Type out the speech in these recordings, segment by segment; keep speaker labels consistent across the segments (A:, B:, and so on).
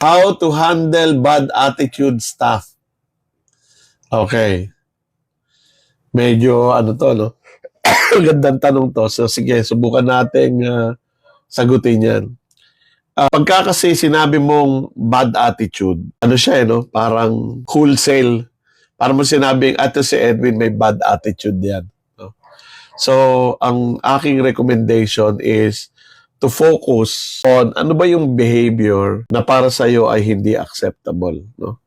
A: How to handle bad attitude staff. Okay. Medyo ano to, no? Gandang tanong to. So sige, subukan nating sagutin yan. Pagka kasi sinabi mong bad attitude, ano siya no? Parang wholesale. Parang mo sinabing, ato si Edwin may bad attitude yan. No? So, ang aking recommendation is to focus on ano ba yung behavior na para sa iyo ay hindi acceptable. No?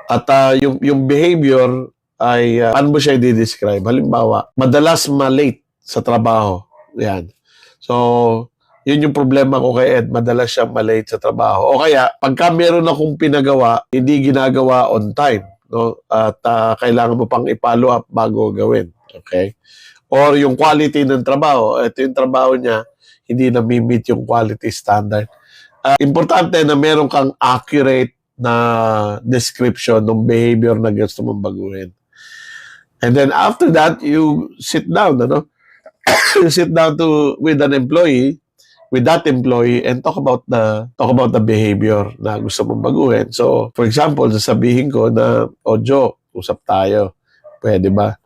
A: At yung behavior ay, paano mo siya i-describe? Halimbawa, madalas ma-late sa trabaho. Yan. So, yun yung problema ko kay Ed, madalas siyang ma-late sa trabaho. O kaya, pagka meron akong pinagawa, hindi ginagawa on time. No? At kailangan mo pang i-follow up bago gawin. Okay? Or yung quality ng trabaho. Ito yung trabaho niya, hindi na-meet yung quality standard. Importante na meron kang accurate na description ng behavior na gusto mong baguhin. And then after that, you sit down, ano? You sit down with an employee, with that employee, and talk about the behavior na gusto mong baguhin. So, for example, sasabihin ko na, Joe, usap tayo. Pwede ba?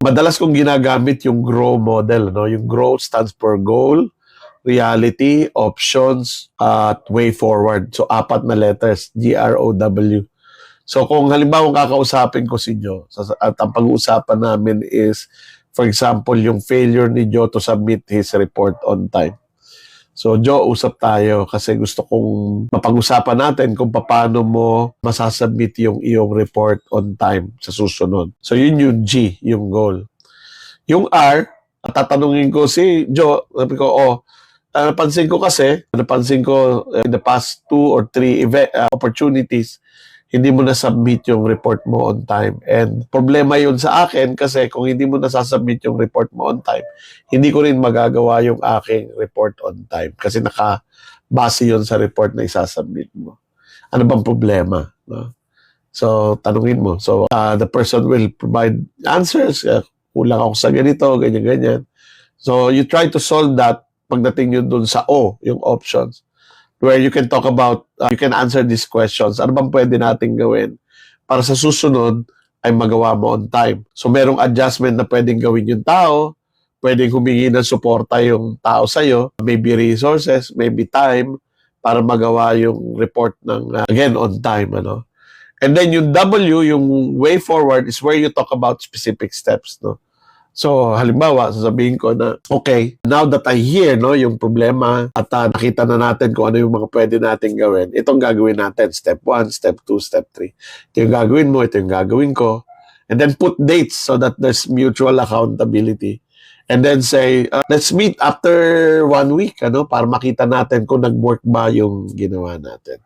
A: Madalas kong ginagamit yung GROW model, no? Yung GROW stands for goal, reality, options, at way forward. So, 4 na letters, GROW. So, kung halimbawa kakausapin ko si Joe, at ang pag-uusapan namin is, for example, yung failure ni Joe to submit his report on time. So, Joe, usap tayo kasi gusto kong mapag-usapan natin kung paano mo masasubmit yung iyong report on time sa susunod. So, yun yung G, yung goal. Yung R, tatanungin ko si Joe, sabi ko, napansin ko in the past 2 or 3 opportunities, hindi mo na-submit yung report mo on time. And problema yun sa akin kasi kung hindi mo na-submit yung report mo on time, hindi ko rin magagawa yung aking report on time kasi nakabase yun sa report na isasubmit mo. Ano bang problema? No? So, tanungin mo. So, the person will provide answers. Kulang ako sa ganito, ganyan-ganyan. So, you try to solve that pagdating yun dun sa O, yung options, where you can talk about, you can answer these questions. Ano bang pwede natin gawin para sa susunod ay magawa mo on time? So, merong adjustment na pwedeng gawin yung tao, pwedeng humingi ng suporta yung tao sa'yo, maybe resources, maybe time, para magawa yung report ng, again, on time. Ano? And then yung W, yung way forward, is where you talk about specific steps. No? So, halimbawa, sasabihin ko na, okay, now that I hear yung problema at nakita na natin kung ano yung mga pwede natin gawin, itong gagawin natin, step 1, step 2, step 3. Ito yung gagawin mo, ito yung gagawin ko. And then put dates so that there's mutual accountability. And then say, let's meet after 1 week, para makita natin kung nag-work ba yung ginawa natin.